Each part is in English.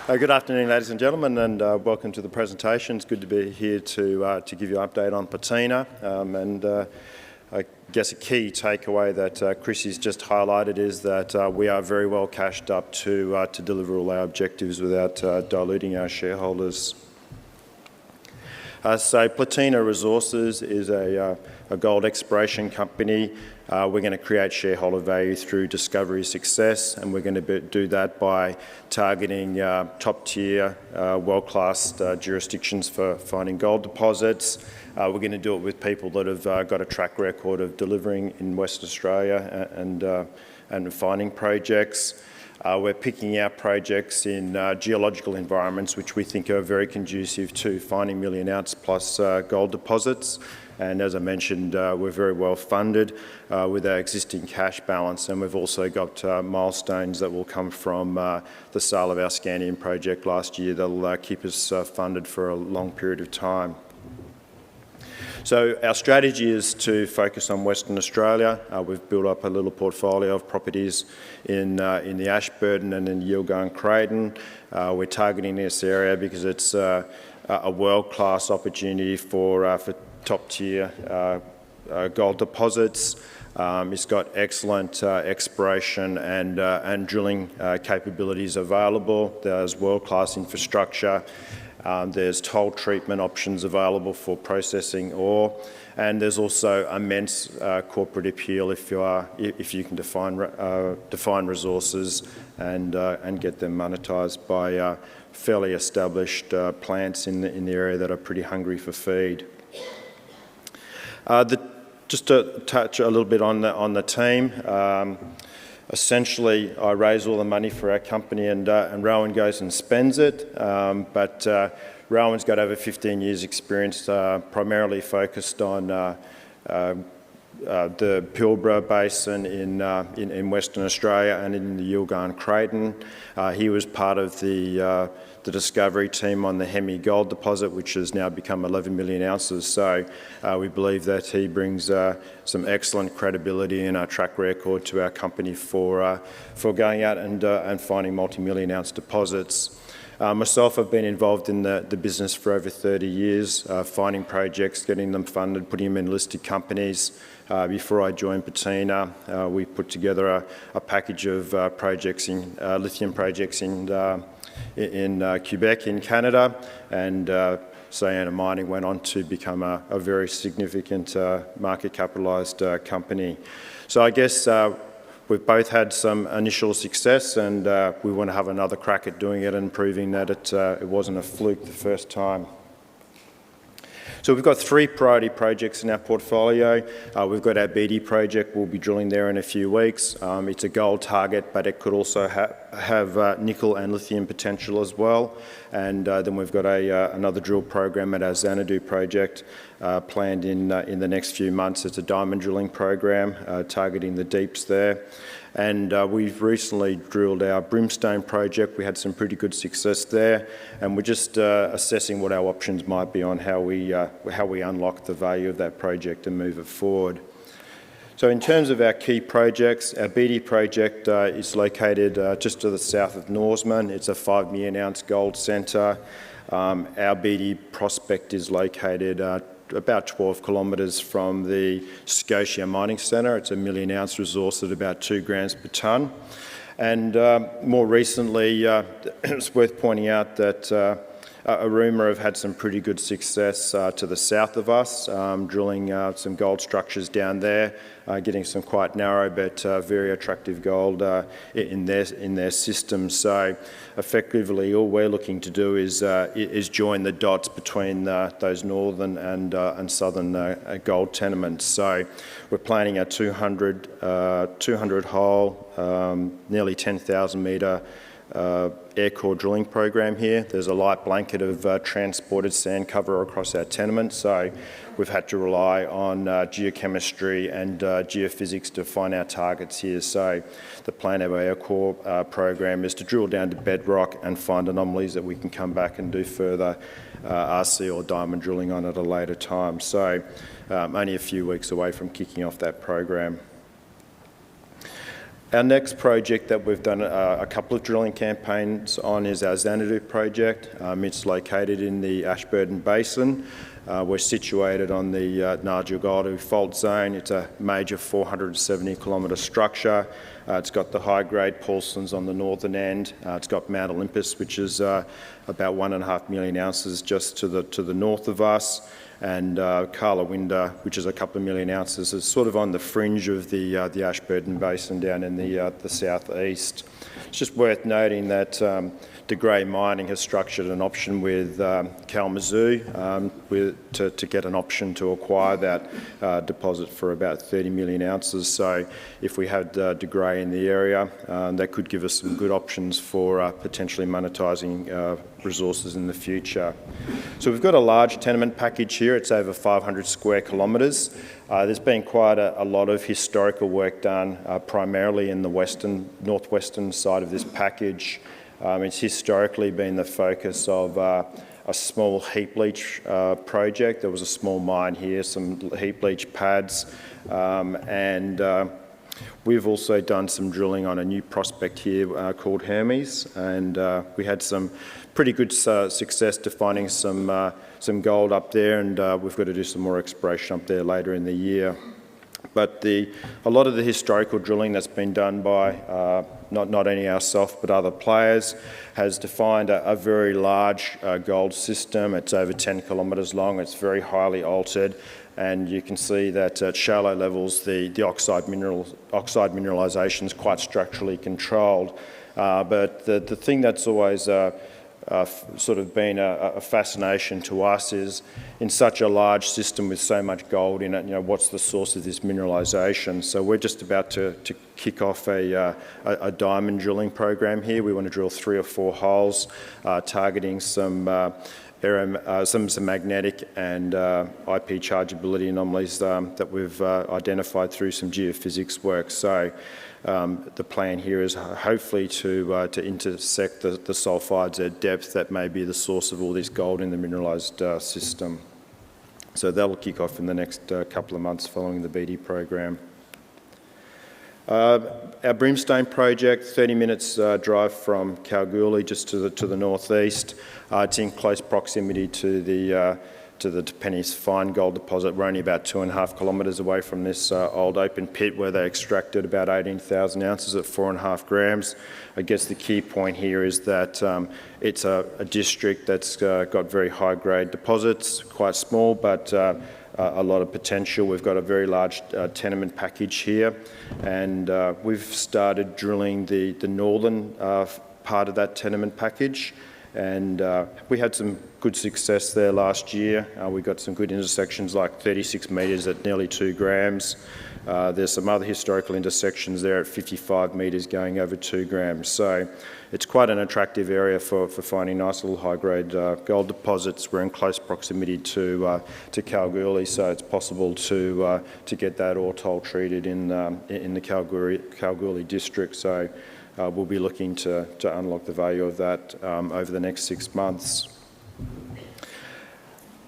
Good afternoon, ladies and gentlemen, and welcome to the presentation. It's good to be here to give you an update on Platina. I guess a key takeaway that Chris has just highlighted is that we are very well cashed up to deliver all our objectives without diluting our shareholders. So Platina Resources is a gold exploration company. We're going to create shareholder value through discovery success, and we're going to do that by targeting top-tier, world-class jurisdictions for finding gold deposits. We're going to do it with people that have got a track record of delivering in Western Australia and finding projects. We're picking out projects in geological environments which we think are very conducive to finding million-ounce plus gold deposits. And as I mentioned, we're very well funded with our existing cash balance, and we've also got milestones that will come from the sale of our scandium project last year that will keep us funded for a long period of time. So our strategy is to focus on Western Australia. We've built up a little portfolio of properties in the Ashburton and in Yilgarn and Creighton. We're targeting this area because it's a world-class opportunity for top-tier gold deposits. It's got excellent exploration and drilling capabilities available. There's world-class infrastructure. There's toll treatment options available for processing ore, and there's also immense corporate appeal if you can define resources and get them monetised by fairly established plants in the area that are pretty hungry for feed. Just to touch a little bit on the team. Essentially, I raise all the money for our company and Rowan goes and spends it, but Rowan's got over 15 years experience, primarily focused on the Pilbara Basin in Western Australia and in the Yilgarn and Creighton. He was part of the discovery team on the Hemi gold deposit, which has now become 11 million ounces. So we believe that he brings some excellent credibility and a track record to our company for going out and finding multi-million ounce deposits. Myself, I've been involved in the business for over 30 years, finding projects, getting them funded, putting them in listed companies. Before I joined Platina, we put together a package of projects lithium projects in Quebec in Canada, and Sayona Mining went on to become a very significant market capitalised company. So I guess we've both had some initial success, and we want to have another crack at doing it and proving that it wasn't a fluke the first time. So we've got 3 priority projects in our portfolio. We've got our BD project. We'll be drilling there in a few weeks. It's a gold target, but it could also have nickel and lithium potential as well. And then we've got another drill program at our Xanadu project planned in the next few months. It's a diamond drilling program targeting the deeps there. And we've recently drilled our Brimstone project. We had some pretty good success there, and we're just assessing what our options might be on how we unlock the value of that project and move it forward. So in terms of our key projects, our BD project is located just to the south of Norseman. It's a 5 million ounce gold centre. Our BD prospect is located about 12 kilometres from the Scotia Mining Centre. It's a million ounce resource at about 2 grams per tonne. And more recently, it's worth pointing out that Aruma have had some pretty good success to the south of us, drilling some gold structures down there, getting some quite narrow but very attractive gold in their system. So effectively, all we're looking to do is join the dots between those northern and southern gold tenements. So we're planning a 200 hole, nearly 10,000 metre air core drilling program here. There's a light blanket of transported sand cover across our tenement, so we've had to rely on geochemistry and geophysics to find our targets here. So the plan of our air core program is to drill down to bedrock and find anomalies that we can come back and do further RC or diamond drilling on at a later time. So only a few weeks away from kicking off that program. Our next project that we've done a couple of drilling campaigns on is our Xanadu project. It's located in the Ashburton Basin. We're situated on the Nargilgadu fault zone. It's a major 470-kilometre structure. It's got the high-grade Paulsons on the northern end. It's got Mount Olympus, which is about 1.5 million ounces just to the north of us, and Karlawinda, which is a couple of million ounces, is sort of on the fringe of the Ashburton Basin down in the southeast. It's just worth noting that De Grey Mining has structured an option with Kalamazoo to get an option to acquire that deposit for about 30 million ounces. So if we had De Grey in the area, that could give us some good options for potentially monetising resources in the future. So we've got a large tenement package here. It's over 500 square kilometres. There's been quite a lot of historical work done, primarily in the northwestern side of this package. It's historically been the focus of a small heap leach project. There was a small mine here, some heap leach pads, and we've also done some drilling on a new prospect here called Hermes, and we had some pretty good success defining some gold up there, and we've got to do some more exploration up there later in the year. But a lot of the historical drilling that's been done by not only ourselves but other players has defined a very large gold system. It's over 10 kilometres long. It's very highly altered, and you can see that at shallow levels the oxide mineralisation is quite structurally controlled. But the thing that's always sort of been a fascination to us is, in such a large system with so much gold in it, what's the source of this mineralisation? So we're just about to kick off a diamond drilling program here. We want to drill 3 or 4 holes, targeting some magnetic and IP chargeability anomalies that we've identified through some geophysics work. So the plan here is hopefully to intersect the sulphides at depth that may be the source of all this gold in the mineralised system. So that'll kick off in the next couple of months following the BD program. Our Brimstone project, 30 minutes drive from Kalgoorlie, just to the northeast. It's in close proximity to the Penny's fine gold deposit. We're only about 2.5 kilometres away from this old open pit where they extracted about 18,000 ounces at 4.5 grams. I guess the key point here is that it's a district that's got very high-grade deposits, quite small, but a lot of potential. We've got a very large tenement package here, and we've started drilling the northern part of that tenement package, and we had some good success there last year. We got some good intersections, like 36 metres at nearly 2 grams. There's some other historical intersections there at 55 metres going over 2 grams. So it's quite an attractive area for finding nice little high-grade gold deposits. We're in close proximity to Kalgoorlie, so it's possible to get that ore toll treated in the Kalgoorlie district. So we'll be looking to unlock the value of that over the next 6 months.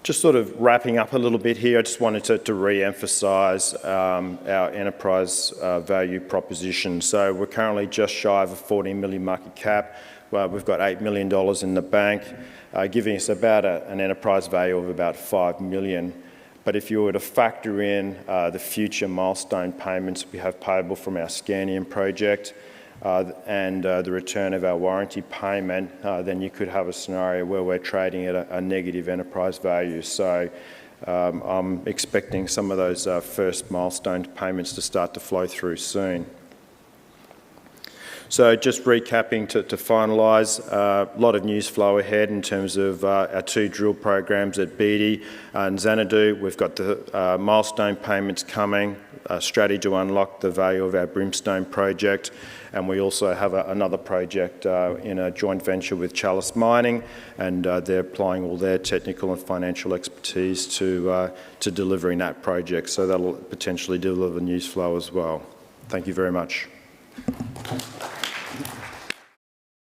Just sort of wrapping up a little bit here, I just wanted to re-emphasise our enterprise value proposition. So we're currently just shy of a 14 million market cap. We've got $8 million in the bank, giving us about an enterprise value of about 5 million. But if you were to factor in the future milestone payments we have payable from our Scandium project, and the return of our warranty payment, then you could have a scenario where we're trading at a negative enterprise value. So I'm expecting some of those first milestone payments to start to flow through soon. So just recapping to finalise, a lot of news flow ahead in terms of our 2 drill programs at BD and Xanadu. We've got the milestone payments coming, a strategy to unlock the value of our Brimstone project, and we also have another project in a joint venture with Chalice Mining, and they're applying all their technical and financial expertise to delivering that project. So that'll potentially deliver news flow as well. Thank you very much.